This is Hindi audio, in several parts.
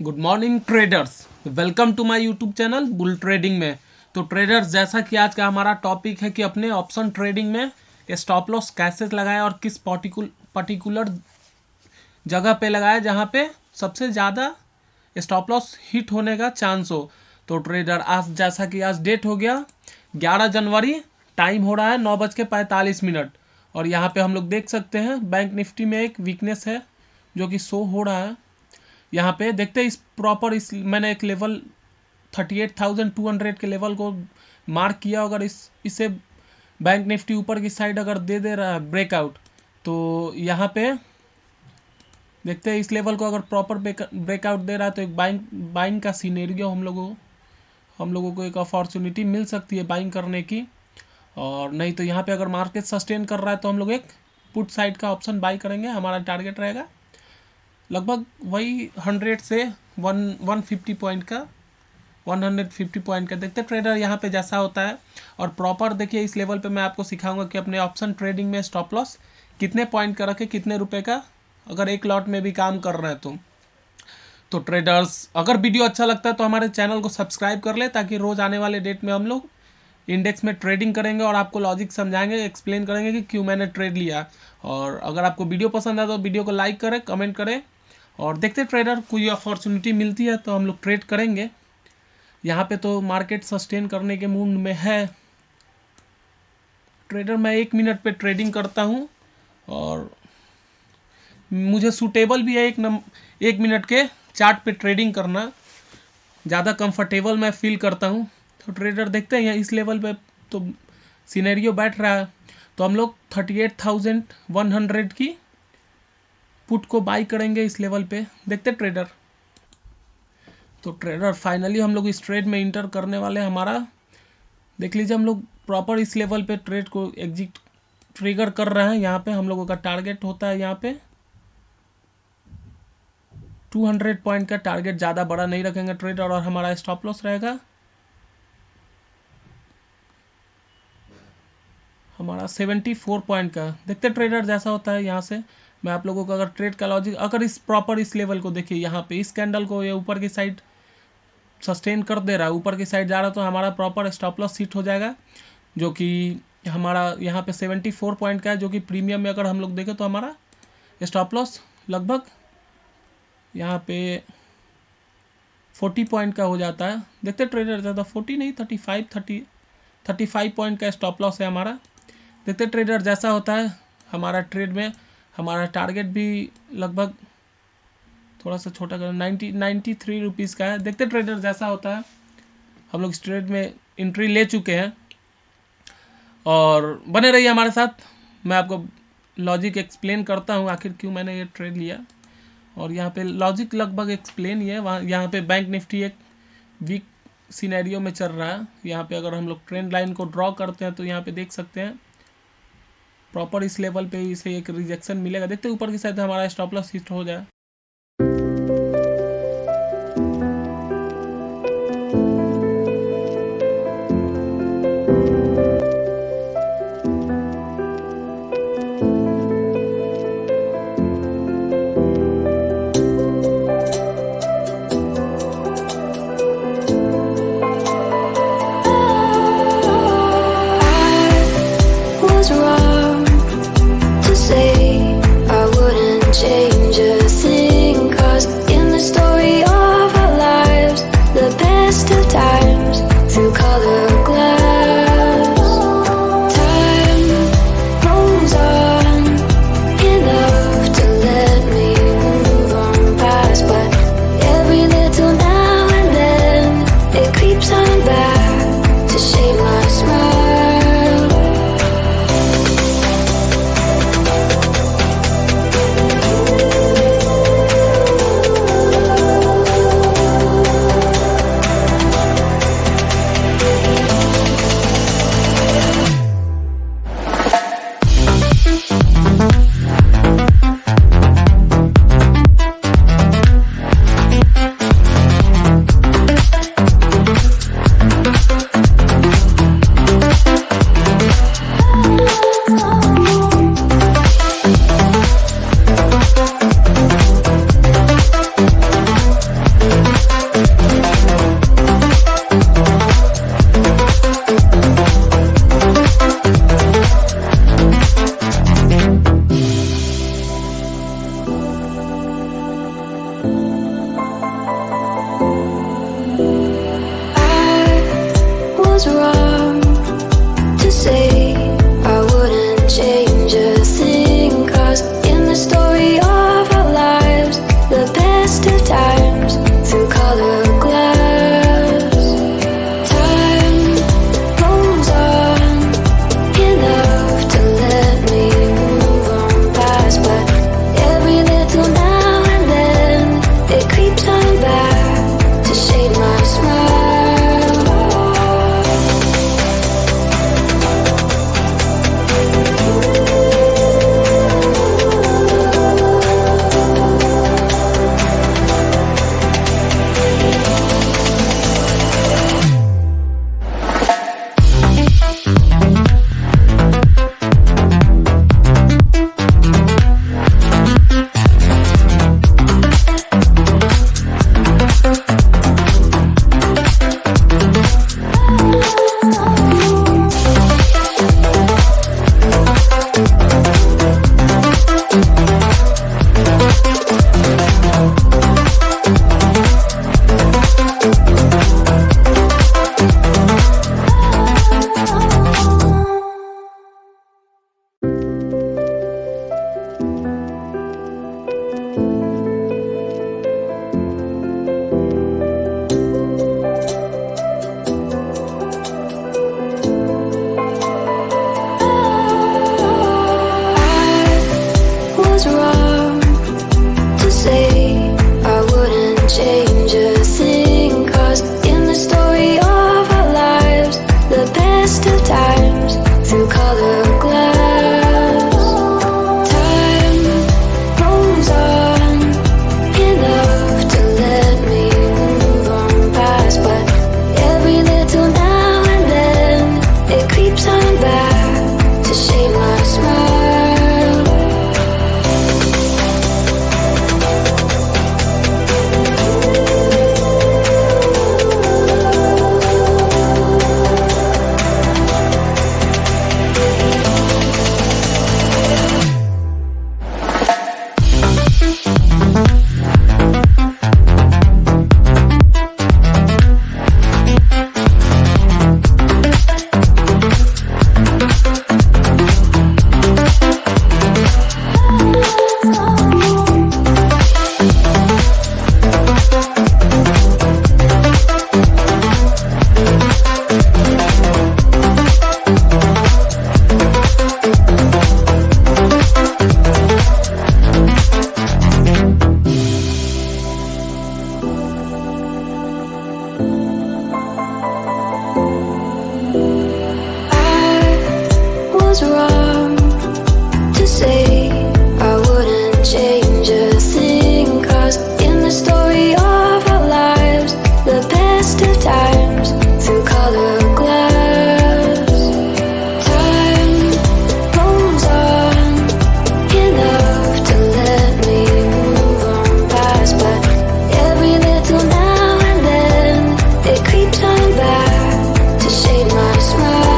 Good morning traders, welcome to my YouTube channel bull trading में। तो ट्रेडर्स, जैसा कि आज का हमारा टॉपिक है कि अपने ऑप्शन ट्रेडिंग में स्टॉप लॉस कैसे लगाएं और किस पर्टिकुलर जगह पे लगाएं जहां पे सबसे ज़्यादा स्टॉप लॉस हिट होने का चांस हो। तो ट्रेडर, आज जैसा कि आज डेट हो गया 11 जनवरी, टाइम हो रहा है 9:45 और यहाँ पे हम लोग देख सकते हैं बैंक निफ्टी में एक वीकनेस है जो कि शो हो रहा है। यहाँ पे देखते हैं इस मैंने एक लेवल 38,200 के लेवल को मार्क किया। अगर इसे बैंक निफ्टी ऊपर की साइड अगर दे रहा है ब्रेकआउट, तो यहाँ पे देखते हैं इस लेवल को अगर प्रॉपर ब्रेकआउट दे रहा है तो एक बाइंग का सीनेरियो हम लोगों को एक अपॉर्चुनिटी मिल सकती है बाइंग करने की। और नहीं तो यहाँ पे अगर मार्केट सस्टेन कर रहा है तो हम लोग एक पुट साइड का ऑप्शन बाई करेंगे। हमारा टारगेट रहेगा लगभग वही 100 से 150 पॉइंट का 150 पॉइंट का। देखते ट्रेडर यहाँ पे जैसा होता है। और प्रॉपर देखिए इस लेवल पे मैं आपको सिखाऊंगा कि अपने ऑप्शन ट्रेडिंग में स्टॉप लॉस कितने पॉइंट का रखे, कितने रुपए का, अगर एक लॉट में भी काम कर रहे हैं तो ट्रेडर्स, अगर वीडियो अच्छा लगता है तो हमारे चैनल को सब्सक्राइब कर ले, ताकि रोज आने वाले डेट में हम लोग इंडेक्स में ट्रेडिंग करेंगे और आपको लॉजिक समझाएंगे, एक्सप्लेन करेंगे कि क्यों मैंने ट्रेड लिया। और अगर आपको वीडियो पसंद आए तो वीडियो को लाइक करें, कमेंट करें। और देखते ट्रेडर, कोई अपॉर्चुनिटी मिलती है तो हम लोग ट्रेड करेंगे। यहाँ पे तो मार्केट सस्टेन करने के मूड में है। ट्रेडर, मैं 1 मिनट पे ट्रेडिंग करता हूँ और मुझे सूटेबल भी है 1 मिनट के चार्ट पे ट्रेडिंग करना, ज़्यादा कंफर्टेबल मैं फील करता हूँ। तो ट्रेडर देखते हैं इस लेवल पे तो सिनेरियो बैठ रहा है, तो हम लोग 38,100 की पुट को बाई करेंगे इस लेवल पे। देखते ट्रेडर। तो ट्रेडर, फाइनली हम लोग इस ट्रेड में इंटर करने वाले। हमारा देख लीजिए, हम लोग प्रॉपर इस लेवल पे ट्रेड को एग्जिट ट्रिगर कर रहे हैं। यहाँ पे हम लोगों का टारगेट होता है यहाँ पे 200 पॉइंट का टारगेट, ज़्यादा बड़ा नहीं रखेंगे ट्रेडर। और हमारा स्टॉप लॉस रहेगा हमारा 74 पॉइंट का। देखते ट्रेडर जैसा होता है। यहाँ से मैं आप लोगों को अगर ट्रेड का लॉजिक, अगर इस लेवल को देखिए, यहाँ पे इस कैंडल को ये ऊपर की साइड सस्टेन कर दे रहा है, ऊपर की साइड जा रहा है, तो हमारा प्रॉपर स्टॉप लॉस हिट हो जाएगा, जो कि हमारा यहाँ पे 74 पॉइंट का है। जो कि प्रीमियम में अगर हम लोग देखें तो हमारा स्टॉप लॉस लगभग यहाँ पे 40 पॉइंट का हो जाता है। देखते ट्रेडर, ज़्यादा 40 नहीं, 35 पॉइंट का स्टॉप लॉस है हमारा। देखते ट्रेडर जैसा होता है। हमारा ट्रेड में हमारा टारगेट भी लगभग थोड़ा सा छोटा कर 93 रुपीज़ का है। देखते ट्रेडर जैसा होता है। हम लोग इस ट्रेड में एंट्री ले चुके हैं और बने रहिए हमारे साथ। मैं आपको लॉजिक एक्सप्लेन करता हूँ आखिर क्यों मैंने ये ट्रेड लिया। और यहाँ पे लॉजिक लगभग एक्सप्लेन ही है। यहाँ पे बैंक निफ्टी एक वीक सिनेरियो में चल रहा है। यहाँ पे अगर हम लोग ट्रेंड लाइन को ड्रॉ करते हैं तो यहाँ पे देख सकते हैं प्रॉपर इस लेवल पे इसे एक रिजेक्शन मिलेगा। देखते ऊपर की साइड हमारा स्टॉप लॉस हिट हो जाए। Change a thing, 'cause in the story of our lives, the best of times through color glass. Time rolls on enough to let me move on past, but every little now and then it creeps on back to shade my smile. was wrong to say I wouldn't change a thing, 'cause in the story of our lives, the best of times through color glass, time rolls on enough to let me move on past, but every little now and then it creeps on back to shade my smile. Was wrong to say I wouldn't change a thing, 'cause in the story of our lives, the best of times through color glass, time rolls on enough to let me move on past, but every little now and then it creeps on back to shade my smile. Was wrong to say I wouldn't change a thing, 'cause in the story of our lives, the best of times through color glass, time rolls on enough to let me move on past, but every little now and then it creeps on back to shade my smile.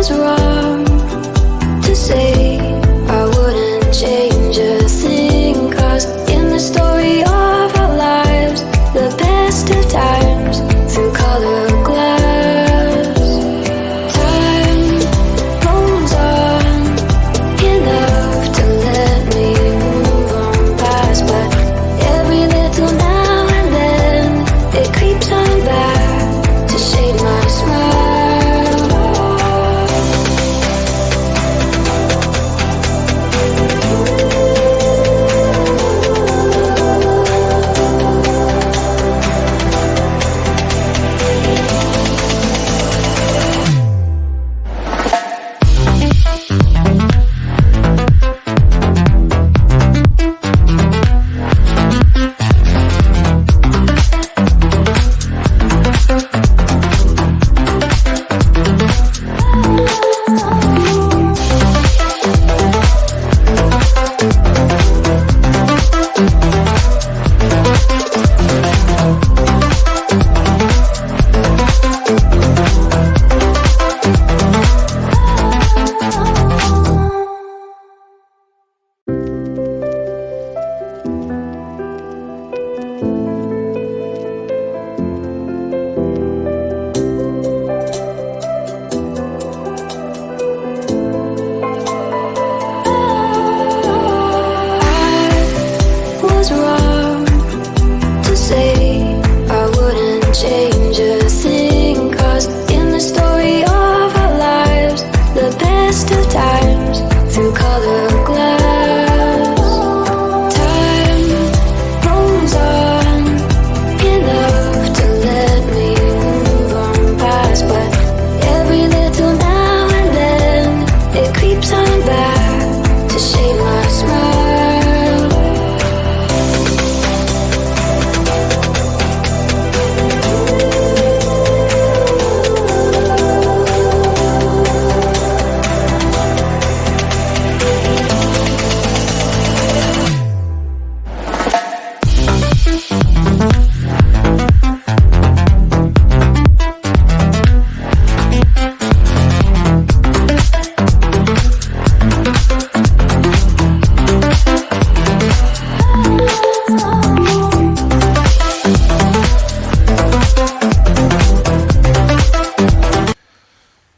was wrong to say I wouldn't change a thing, 'cause in the story of our lives, the best of times through color glass, time rolls on enough to let me move on past, but every little now and then it creeps on back to shade my smile. Was wrong to say I wouldn't change a thing, 'cause in the story of our lives, the best of times through color glass, time rolls on enough to let me move on past, but every little now and then it creeps on back to shade my smile.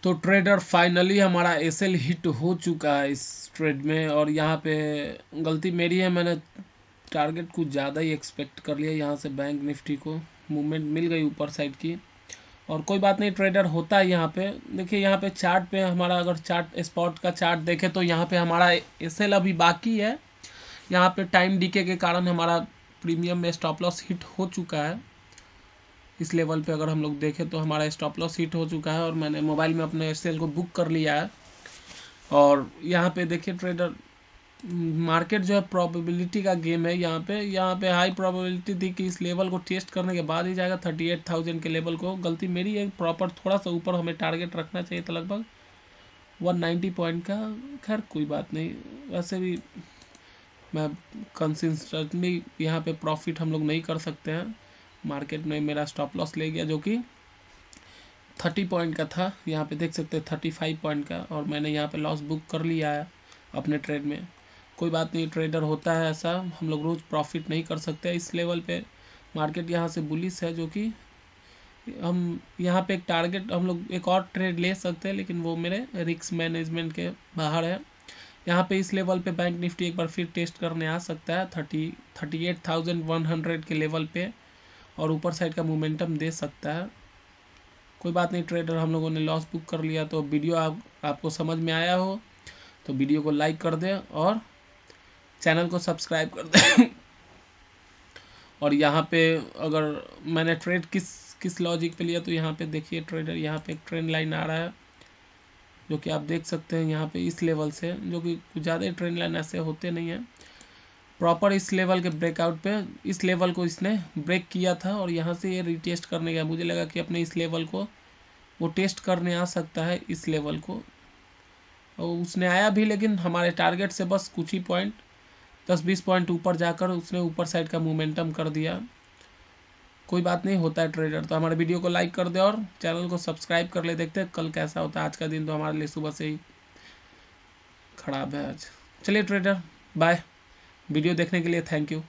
तो ट्रेडर फाइनली हमारा एसएल हिट हो चुका है इस ट्रेड में, और यहाँ पे गलती मेरी है, मैंने टारगेट कुछ ज़्यादा ही एक्सपेक्ट कर लिया। यहाँ से बैंक निफ्टी को मूवमेंट मिल गई ऊपर साइड की, और कोई बात नहीं, ट्रेडर होता है। यहाँ पे देखिए, यहाँ पे चार्ट पे हमारा, अगर चार्ट स्पॉट का चार्ट देखें तो यहाँ पे हमारा एसएल अभी बाकी है। यहाँ पे टाइम डीके के कारण हमारा प्रीमियम में स्टॉप लॉस हिट हो चुका है। इस लेवल पे अगर हम लोग देखें तो हमारा स्टॉप लॉस हिट हो चुका है, और मैंने मोबाइल में अपने एसएल को बुक कर लिया है। और यहाँ पे देखिए ट्रेडर, मार्केट जो है प्रोबेबिलिटी का गेम है। यहाँ पे हाई प्रोबेबिलिटी थी कि इस लेवल को टेस्ट करने के बाद ही जाएगा 38,000 के लेवल को। गलती मेरी है, प्रॉपर थोड़ा सा ऊपर हमें टारगेट रखना चाहिए था, लगभग 190 पॉइंट का। खैर कोई बात नहीं, वैसे भी मैं कंसिस्टेंटली यहाँ पे प्रॉफिट हम लोग नहीं कर सकते हैं। मार्केट में मेरा स्टॉप लॉस ले गया जो कि 30 पॉइंट का था, यहाँ पे देख सकते हैं 35 पॉइंट का, और मैंने यहाँ पे लॉस बुक कर लिया है अपने ट्रेड में। कोई बात नहीं, ट्रेडर होता है ऐसा, हम लोग रोज़ प्रॉफिट नहीं कर सकते। इस लेवल पे मार्केट यहाँ से बुलिश है, जो कि हम यहाँ पे एक टारगेट, हम लोग एक और ट्रेड ले सकते हैं, लेकिन वो मेरे रिस्क मैनेजमेंट के बाहर है। यहाँ पे इस लेवल पे बैंक निफ्टी एक बार फिर टेस्ट करने आ सकता है 38,100 के लेवल पे, और ऊपर साइड का मोमेंटम दे सकता है। कोई बात नहीं, ट्रेडर हम लोगों ने लॉस बुक कर लिया। तो वीडियो आपको समझ में आया हो तो वीडियो को लाइक कर दें और चैनल को सब्सक्राइब कर दें। और यहाँ पे अगर मैंने ट्रेड किस लॉजिक पे लिया, तो यहाँ पे देखिए ट्रेडर, यहाँ पे एक ट्रेंड लाइन आ रहा है जो कि आप देख सकते हैं यहाँ पे इस लेवल से, जो कि कुछ ज़्यादा ट्रेंड लाइन ऐसे होते नहीं हैं। प्रॉपर इस लेवल के ब्रेकआउट पे इस लेवल को इसने ब्रेक किया था, और यहाँ से ये रीटेस्ट करने गया। मुझे लगा कि अपने इस लेवल को वो टेस्ट करने आ सकता है, इस लेवल को, और उसने आया भी, लेकिन हमारे टारगेट से बस कुछ ही पॉइंट 10-20 पॉइंट ऊपर जाकर उसने ऊपर साइड का मोमेंटम कर दिया। कोई बात नहीं, होता है ट्रेडर। तो हमारे वीडियो को लाइक कर दे और चैनल को सब्सक्राइब कर ले। देखते हैं कल कैसा होता है। आज का दिन तो हमारे लिए सुबह से ही खराब है आज। चलिए ट्रेडर, बाय। वीडियो देखने के लिए थैंक यू।